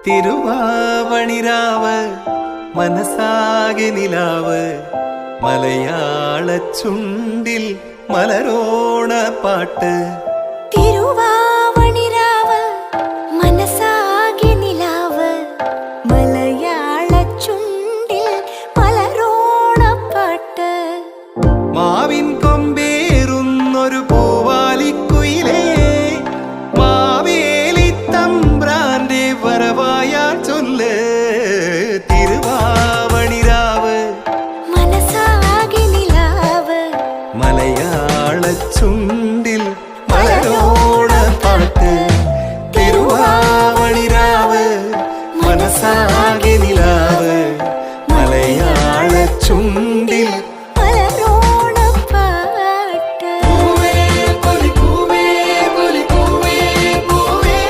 തിരുവാവണിരാവ് മനസാകെ നിലാവ് മലയാള ചുണ്ടിൽ മലരോണ പാട്ട് തിരുവാവണിരാവ് മനസാകെ നിലാവ് മലയാള ചുണ്ടിൽ മലരോണ പാട്ട് മാവിൻ കൊമ്പേറുന്നൊരു പൂവാലിക്കുയിലേ മാവേലി തമ്പ്രാന്റെ വരവായാൽ